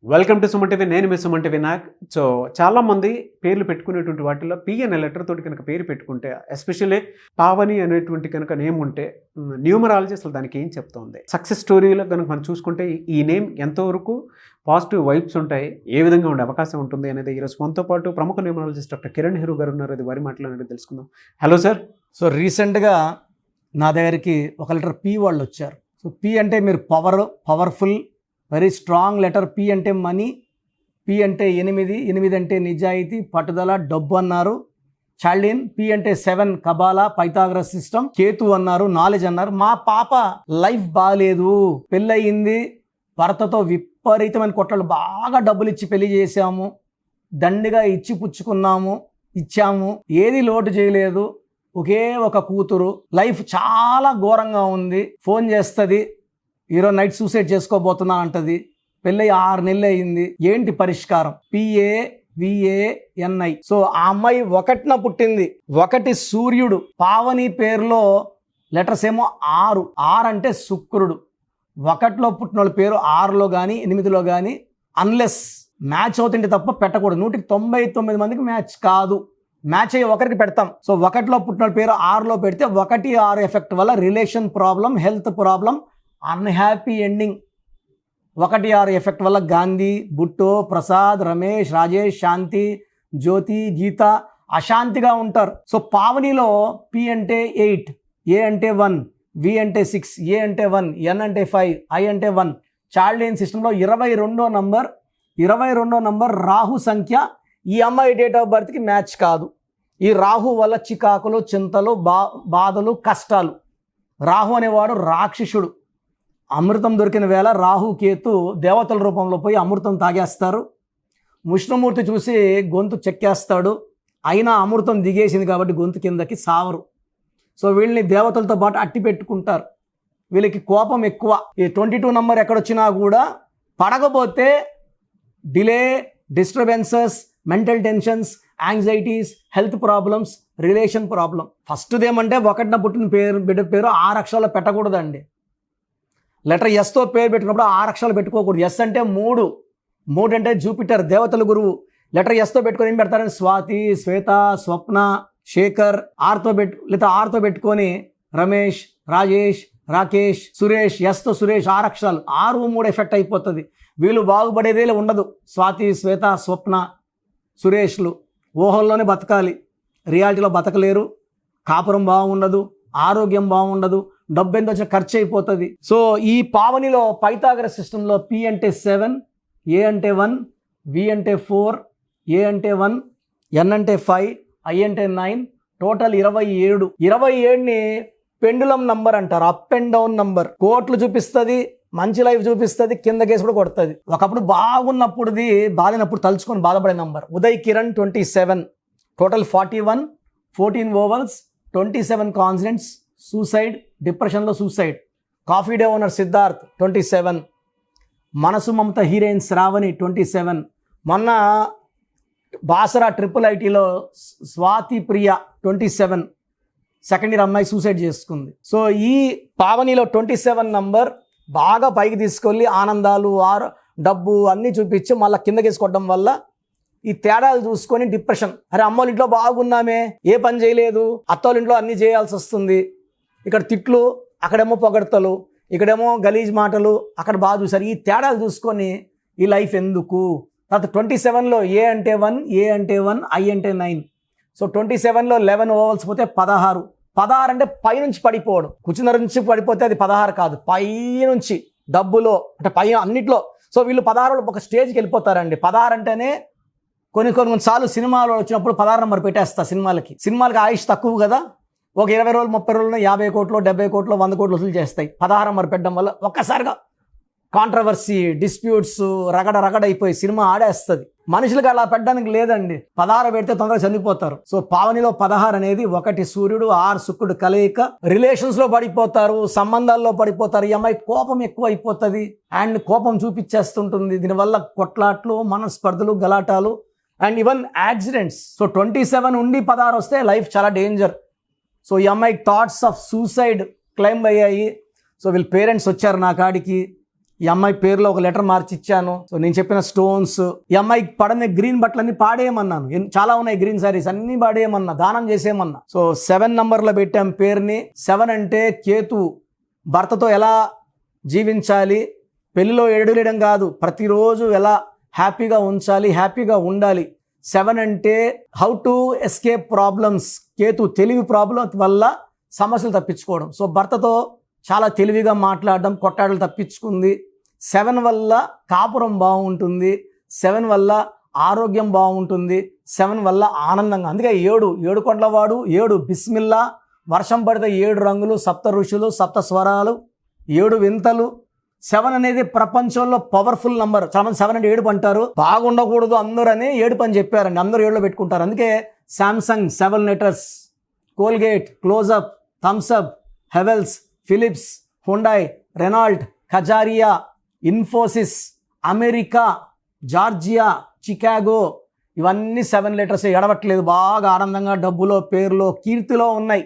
Welcome to Suman TV. నేను మీ Suman TV Nag. So చాలామంది పేర్లు పెట్టుకునేటువంటి వాటిలో పి అనే లెటర్ తోటి కనుక పేరు పెట్టుకుంటే, ఎస్పెషల్లీ పావని అనేటువంటి కనుక నేమ్ ఉంటే న్యూమరాలజీ అసలు దానికి ఏం చెప్తుంది, సక్సెస్ స్టోరీలో కనుక మనం చూసుకుంటే ఈ నేమ్ ఎంతవరకు పాజిటివ్ వైబ్స్ ఉంటాయి, ఏ విధంగా ఉండే అవకాశం ఉంటుంది అనేది ఈరోజు మనతో పాటు ప్రముఖ న్యూమరాలజిస్ట్ డాక్టర్ కిరణ్ హీరో గారు ఉన్నారు. అది వారి మాట్లాడినట్టు తెలుసుకుందాం. Hello sir. సో రీసెంట్గా నా దగ్గరికి ఒక లెటర్ పి వాళ్ళు వచ్చారు. సో పి అంటే మీరు powerful, very strong letter. P అంటే మనీ, పి అంటే 8, 8 అంటే నిజాయితీ, పట్టుదల, డబ్బు అన్నారు. చాల్డిన్. పి అంటే 7 కబాలా, పైథాగరస్ సిస్టమ్. కేతు అన్నారు, నాలెడ్జ్ అన్నారు. మా పాప లైఫ్ బాగాలేదు, పెళ్ళయింది, భర్తతో విపరీతమైన కొట్టలు, బాగా డబ్బులు ఇచ్చి పెళ్లి చేశాము, దండిగా ఇచ్చి పుచ్చుకున్నాము, ఇచ్చాము, ఏది లోటు చేయలేదు, ఒకే ఒక కూతురు, లైఫ్ చాలా ఘోరంగా ఉంది, ఫోన్ చేస్తుంది, ఈరోజు నైట్ సూసైడ్ చేసుకోబోతున్నా అంటది, పెళ్ళి 6 నెలలు అయింది, ఏంటి పరిష్కారం? PAVANI. సో ఆ అమ్మాయి 1న పుట్టింది, 1 సూర్యుడు. పావని పేరులో లెటర్స్ ఏమో 6 అంటే శుక్రుడు. 1లో పుట్టిన వాళ్ళ పేరు 6లో కానీ 8లో కానీ అన్లెస్ మ్యాచ్ అవుతుంటే తప్ప పెట్టకూడదు. 199 మందికి మ్యాచ్ కాదు, మ్యాచ్ అయ్యి ఒకరికి పెడతాం. సో 1లో పుట్టిన వాళ్ళ పేరు 6లో పెడితే 1-6 ఎఫెక్ట్ వల్ల relation problem, health problem, unhappy ending. 1-6 effect వల్ల గాంధీ, బుట్టో, ప్రసాద్, రమేష్, రాజేష్, శాంతి, జ్యోతి, గీత అశాంతిగా ఉంటారు. సో పావనిలో P అంటే 8, A అంటే 1, V అంటే 6, A అంటే 1, N అంటే 5, I అంటే 1. చాల్డియన్ సిస్టంలో 22వ నంబర్ రాహు సంఖ్య. ఈ అమ్మాయి డేట్ ఆఫ్ బర్త్కి మ్యాచ్ కాదు. ఈ రాహు వల్ల చికాకులు, చింతలు, బాధలు, కష్టాలు. రాహు అనేవాడు రాక్షసుడు. అమృతం దొరికిన వేళ రాహు కేతు దేవతల రూపంలో పోయి అమృతం తాగేస్తారు. విష్ణుమూర్తి చూసి గొంతు చెక్కేస్తాడు. అయినా అమృతం దిగేసింది కాబట్టి గొంతు కిందకి సావరు. సో వీళ్ళని దేవతలతో పాటు అట్టి పెట్టుకుంటారు. వీళ్ళకి కోపం ఎక్కువ. ఈ 22 నంబర్ ఎక్కడొచ్చినా కూడా పడకపోతే delay, disturbances, mental tensions, anxieties, health problems, relation problem. ఫస్ట్ది ఏమంటే 1న పుట్టిన బిడ్డ పేరు 6 అక్షరాలు పెట్టకూడదండి. లెటర్ ఎస్తో పేరు పెట్టుకున్నప్పుడు 6 అక్షరాలు పెట్టుకోకూడదు. ఎస్ అంటే 3 అంటే జూపిటర్, దేవతల గురువు. లెటర్ ఎస్తో పెట్టుకొని ఏం పెడతారని స్వాతి, శ్వేత, స్వప్న, శేఖర్. లేదా ఆర్తో పెట్టుకొని రమేష్, రాజేష్, రాకేష్, సురేష్. ఎస్తో సురేష్ 6 అక్షరాలు. 6-3 ఎఫెక్ట్ అయిపోతుంది. వీళ్ళు బాగుపడేదే ఉండదు. స్వాతి, శ్వేత, స్వప్న, సురేష్లు ఊహల్లోనే బతకాలి, రియాలిటీలో బతకలేరు. కాపురం బాగుండదు, ఆరోగ్యం బాగుండదు, డబ్బు ఎంత వచ్చినా ఖర్చు అయిపోతుంది. సో ఈ పావనిలో పైథాగరస్ సిస్టంలో P అంటే 7, A అంటే 1, V అంటే 4, A అంటే 1, N అంటే 5, I అంటే 9, టోటల్ 27. 27ని పెండులం నంబర్ అంటారు, అప్ అండ్ డౌన్ నంబర్. కోట్లు చూపిస్తుంది, మంచి లైఫ్ చూపిస్తుంది, కింద కేసు కూడా కొడుతుంది. ఒకప్పుడు బాగున్నప్పుడుది బాధినప్పుడు తలుచుకొని బాధపడే number. Uday Kiran 27, total 41, 14 vowels, 27 consonants. Suicide, డిప్రెషన్లో suicide. Coffee day owner Siddharth 27, Manasu Mamata heroine Sravani 27, మొన్న బాసరా IIITలో స్వాతి ప్రియ 27, సెకండ్ ఇయర్ అమ్మాయి సూసైడ్ చేసుకుంది. సో ఈ పావనిలో 27 నంబర్ బాగా పైకి తీసుకెళ్ళి ఆనందాలు, డబ్బు అన్నీ చూపించి మళ్ళీ కిందకి వేసుకోవడం వల్ల ఈ తేడాలు చూసుకొని డిప్రెషన్. అరే అమ్మోళ్ళ ఇంట్లో బాగున్నామే, ఏ పని చేయలేదు, అత్తోళ్ళ ఇంట్లో అన్నీ చేయాల్సి వస్తుంది, ఇక్కడ తిట్లు, అక్కడేమో పొగడతలు, ఇక్కడేమో గలీజ్ మాటలు, అక్కడ బాగా చూసారు. ఈ తేడాలు చూసుకొని ఈ లైఫ్ ఎందుకు? తర్వాత 27లో A అంటే 1, A అంటే 1, I అంటే 9. సో 27లో 11 ఓవల్స్ పోతే 16. 16 అంటే పైనుంచి పడిపోవడం. కూర్చున్న నుంచి పడిపోతే అది 16 కాదు, పైనుంచి డబ్బులో అంటే పై అన్నిట్లో. సో వీళ్ళు 16లో ఒక స్టేజ్కి వెళ్ళిపోతారండి. 16 అంటేనే కొన్నిసార్లు సినిమాలో వచ్చినప్పుడు 16 నెంబర్ పెట్టేస్తా. సినిమాలకి ఆయుష్ తక్కువ కదా, ఒక 20 రోజులు 30 రోజుల్లో 50 కోట్లు, 70 కోట్లు, 100 కోట్లు వసూలు చేస్తాయి. 16 నెంబర్ పెట్టడం వల్ల ఒక్కసారిగా కాంట్రవర్సీ, డిస్ప్యూట్స్, రగడ అయిపోయి సినిమా ఆడేస్తుంది. మనుషులకు అలా పెట్టడానికి లేదండి. 16 పెడితే తొందరగా చనిపోతారు. సో పావనిలో 16 అనేది 1 సూర్యుడు, 6 శుక్రుడు కలయిక. రిలేషన్స్లో పడిపోతారు, సంబంధాల్లో పడిపోతారు. ఈ అమ్మాయి కోపం ఎక్కువ అయిపోతుంది అండ్ కోపం చూపించేస్తుంటుంది. దీనివల్ల కొట్లాట్లు, మనస్పర్ధలు, గలాటాలు అండ్ ఈవెన్ యాక్సిడెంట్స్. సో 27 ఉండి 16 వస్తే లైఫ్ చాలా డేంజర్. సో ఈ అమ్మాయికి థాట్స్ ఆఫ్ సూసైడ్ క్లైంబ్ అయ్యాయి. సో వీళ్ళ పేరెంట్స్ వచ్చారు నా కాడికి. ఈ అమ్మాయి పేరులో ఒక లెటర్ మార్చి ఇచ్చాను. సో నేను చెప్పిన స్టోన్స్, ఈ అమ్మాయికి పడని గ్రీన్ బట్టలన్నీ పాడేయమన్నాను. చాలా ఉన్నాయి గ్రీన్ సారీస్, అన్ని పాడేయమన్నా, దానం చేసేయమన్నా. సో 7 నంబర్లో పెట్టాం పేరుని. 7 అంటే కేతు, భర్తతో ఎలా జీవించాలి, పెళ్లిలో ఏడులేయడం కాదు, ప్రతిరోజు ఎలా హ్యాపీగా ఉంచాలి, హ్యాపీగా ఉండాలి. 7 అంటే how to escape problems. Ketu తెలివి ప్రాబ్లం వల్ల సమస్యలు తప్పించుకోవడం. సో భర్తతో చాలా తెలివిగా మాట్లాడడం, కొట్టాడలు తప్పించుకుంది. 7 వల్ల కాపురం బాగుంటుంది, 7 వల్ల ఆరోగ్యం బాగుంటుంది, 7 వల్ల ఆనందంగా. అందుకే 7 కొండలవాడు, 7 బిస్మిల్లా, వర్షం పడితే 7 రంగులు, 7 ఋషులు, 7 స్వరాలు, 7 వింతలు. 7 అనేది ప్రపంచంలో పవర్ఫుల్ నంబర్. చాలా మంది 7 అంటే 7 అంటారు, బాగుండకూడదు అందరూ అని 7 అని చెప్పారండి. అందరూ 7లో పెట్టుకుంటారు. అందుకే Samsung 7 letters, Colgate, Closeup, Thums Up, Havells, Philips, Hyundai, Renault, Kajaria, Infosys, America, Georgia, Chicago, ఇవన్నీ 7 లెటర్స్. ఎడవట్లేదు, బాగా ఆనందంగా డబ్బులో, పేరులో, కీర్తిలో ఉన్నాయి.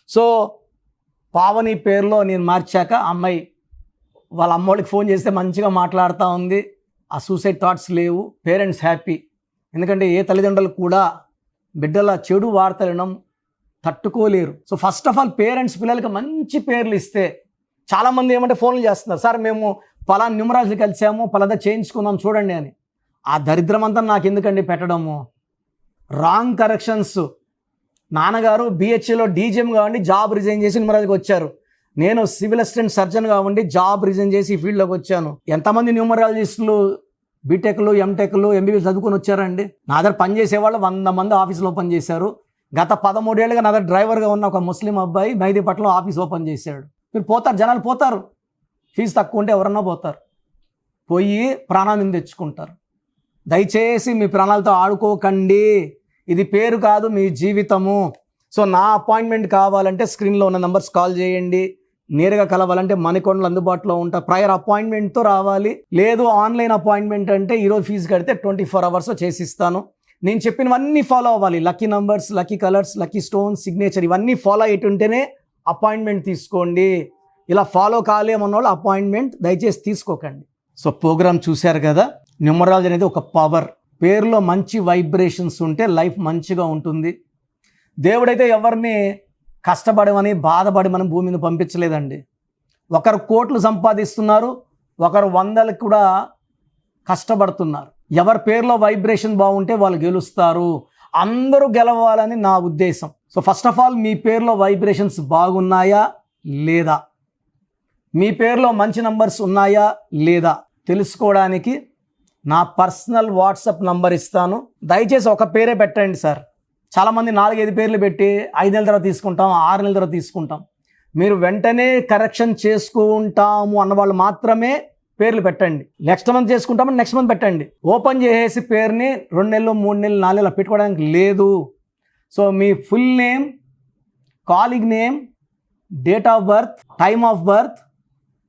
సో పావని పేరులో నేను మార్చాక అమ్మాయి వాళ్ళ అమ్మోళ్ళకి ఫోన్ చేస్తే మంచిగా మాట్లాడుతూ ఉంది. ఆ సూసైడ్ థాట్స్ లేవు. Parents happy. ఎందుకంటే ఏ తల్లిదండ్రులు కూడా బిడ్డల చెడు వార్తలు వినడం తట్టుకోలేరు. So first of all parents పిల్లలకి మంచి పేర్లు ఇస్తే, చాలామంది ఏమంటే ఫోన్లు చేస్తున్నారు, సార్ మేము పలానా న్యూమరాలజీ కలిసాము, పలానా చేయించుకుందాం చూడండి అని. ఆ దరిద్రం అంతా నాకు ఎందుకండి పెట్టడము. Wrong corrections. నాన్నగారు బిహెచ్ఏలో డీజీఎం కావండి, జాబ్ రిజైన్ చేసి న్యూమరాలజీకి వచ్చారు. నేను సివిల్ అసిస్టెంట్ సర్జన్ కావండి, జాబ్ రిజైన్ చేసి ఈ ఫీల్డ్లోకి వచ్చాను. ఎంతమంది న్యూమరాలజిస్టులు బీటెక్లు, ఎంటెక్లు, ఎంబీబీ చదువుకొని వచ్చారండి. నా దగ్గర పనిచేసేవాళ్ళు 100 మంది ఆఫీసులో ఓపెన్ చేశారు. గత 13 ఏళ్ళుగా నా దగ్గర డ్రైవర్గా ఉన్న ఒక ముస్లిం అబ్బాయి మెహదీపట్నంలో ఆఫీస్ ఓపెన్ చేశాడు. మీరు పోతారు, జనాలు పోతారు, ఫీజు తక్కువ ఉంటే ఎవరన్నా పోతారు, పోయి ప్రాణాలను తెచ్చుకుంటారు. దయచేసి మీ ప్రాణాలతో ఆడుకోకండి. ఇది పేరు కాదు, మీ జీవితము. సో నా అపాయింట్మెంట్ కావాలంటే స్క్రీన్లో ఉన్న నెంబర్స్ కాల్ చేయండి. నేరుగా కలవాలంటే మణికొండలు అందుబాటులో ఉంటా. ప్రయర్ అపాయింట్మెంట్తో రావాలి. లేదు ఆన్లైన్ అపాయింట్మెంట్ అంటే ఈరోజు ఫీజు కడితే 24 అవర్స్లో చేసిస్తాను. నేను చెప్పినవన్నీ ఫాలో అవ్వాలి. Lucky numbers, lucky colours, lucky stones, signature, ఇవన్నీ ఫాలో అయ్యేటుంటేనే అపాయింట్మెంట్ తీసుకోండి. ఇలా ఫాలో కాలేమన్న వాళ్ళు అపాయింట్మెంట్ దయచేసి తీసుకోకండి. సో ప్రోగ్రామ్ చూశారు కదా. న్యూమరాలజీ అనేది ఒక పవర్. పేరులో మంచి వైబ్రేషన్స్ ఉంటే లైఫ్ మంచిగా ఉంటుంది. దేవుడైతే ఎవరిని కష్టపడమని, బాధపడమని భూమి మీద పంపించలేదండి. ఒకరు కోట్లు సంపాదిస్తున్నారు, ఒకరు 100లకు కూడా కష్టపడుతున్నారు. ఎవరి పేరులో వైబ్రేషన్ బాగుంటే వాళ్ళు గెలుస్తారు. అందరూ గెలవాలని నా ఉద్దేశం. సో ఫస్ట్ ఆఫ్ ఆల్ మీ పేరులో వైబ్రేషన్స్ బాగున్నాయా లేదా, మీ పేరులో మంచి నంబర్స్ ఉన్నాయా లేదా తెలుసుకోవడానికి నా పర్సనల్ వాట్సాప్ నంబర్ ఇస్తాను. దయచేసి ఒక పేరే పెట్టండి సార్. చాలామంది 4-5 పేర్లు పెట్టి 5 నెలల తర్వాత తీసుకుంటాం, 6 నెలల తర్వాత తీసుకుంటాం. మీరు వెంటనే కరెక్షన్ చేసుకుంటాము అన్నవాళ్ళు మాత్రమే పేర్లు పెట్టండి. నెక్స్ట్ మంత్ చేసుకుంటామని నెక్స్ట్ మంత్ పెట్టండి. ఓపెన్ చేసేసి పేరుని 2 నెలలు, 3 నెలలు, 4 నెలలు పెట్టుకోవడానికి లేదు. So me full name, calling name, date of birth, time of birth,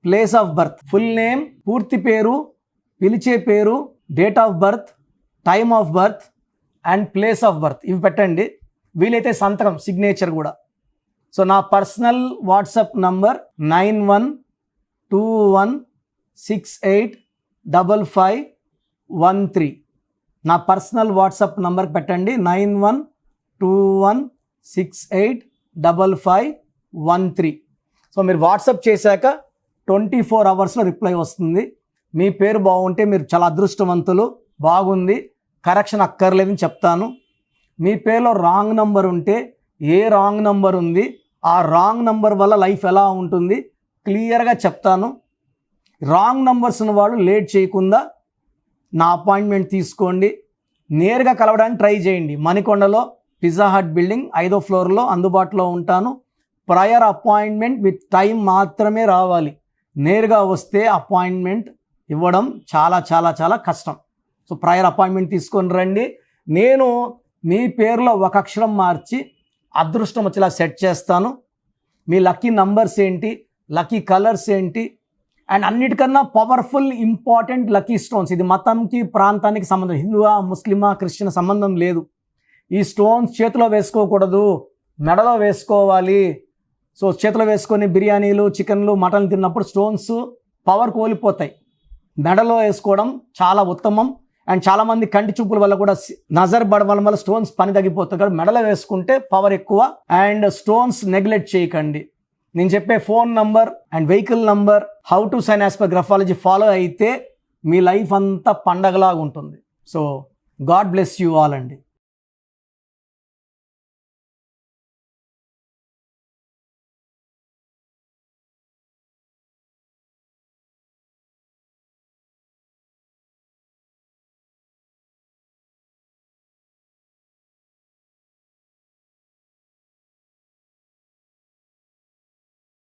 place of birth, full name, పూర్తి పేరు, పిలిచే పేరు, date of birth, time of birth and place of birth, ఇవి పెట్టండి. వీలైతే సంతకం, సిగ్నేచర్ కూడా. సో నా పర్సనల్ వాట్సాప్ నంబర్ 9121685513. నా పర్సనల్ వాట్సాప్ నంబర్ పెట్టండి 9121685513. సో మీరు వాట్సాప్ చేశాక 24 అవర్స్లో రిప్లై వస్తుంది. మీ పేరు బాగుంటే మీరు చాలా అదృష్టవంతులు. బాగుంది, కరెక్షన్ అక్కర్లేదని చెప్తాను. మీ పేరులో రాంగ్ నంబర్ ఉంటే ఏ రాంగ్ నంబర్ ఉంది, ఆ రాంగ్ నంబర్ వల్ల లైఫ్ ఎలా ఉంటుంది క్లియర్గా చెప్తాను. రాంగ్ నంబర్స్ ఉన్న వాళ్ళు లేట్ చేయకుండా నా అపాయింట్మెంట్ తీసుకోండి. నేరుగా కలవడానికి ట్రై చేయండి. మణికొండలో పిజ్జా హట్ బిల్డింగ్ 5వ ఫ్లోర్లో అందుబాటులో ఉంటాను. ప్రయర్ అపాయింట్మెంట్ విత్ టైం మాత్రమే రావాలి. నేరుగా వస్తే అపాయింట్మెంట్ ఇవ్వడం చాలా చాలా చాలా కష్టం. సో ప్రయర్ అపాయింట్మెంట్ తీసుకొని రండి. నేను మీ పేరులో ఒక అక్షరం మార్చి అదృష్టం వచ్చేలా సెట్ చేస్తాను. మీ లక్కీ నంబర్స్ ఏంటి, లక్కీ కలర్స్ ఏంటి, అండ్ అన్నిటికన్నా పవర్ఫుల్ ఇంపార్టెంట్ లక్కీ స్టోన్స్. ఇది మతంకి, ప్రాంతానికి సంబంధం, హిందువా, ముస్లిమా, క్రిస్టియన్ సంబంధం లేదు. ఈ స్టోన్స్ చేతిలో వేసుకోకూడదు, మెడలో వేసుకోవాలి. సో చేతిలో వేసుకొని బిర్యానీలు, చికెన్లు, మటన్లు తిన్నప్పుడు స్టోన్స్ పవర్ కోల్పోతాయి. మెడలో వేసుకోవడం చాలా ఉత్తమం. అండ్ చాలామంది కంటి చూపుల వల్ల కూడా నజర్ పడడం వల్ల స్టోన్స్ పని తగ్గిపోతుంది కాబట్టి మెడలో వేసుకుంటే పవర్ ఎక్కువ. అండ్ స్టోన్స్ నెగ్లెక్ట్ చేయకండి. నేను చెప్పే phone number and vehicle number, how to sign as per graphology follow అయితే మీ లైఫ్ అంతా పండగలాగా ఉంటుంది. So God bless you all అండి.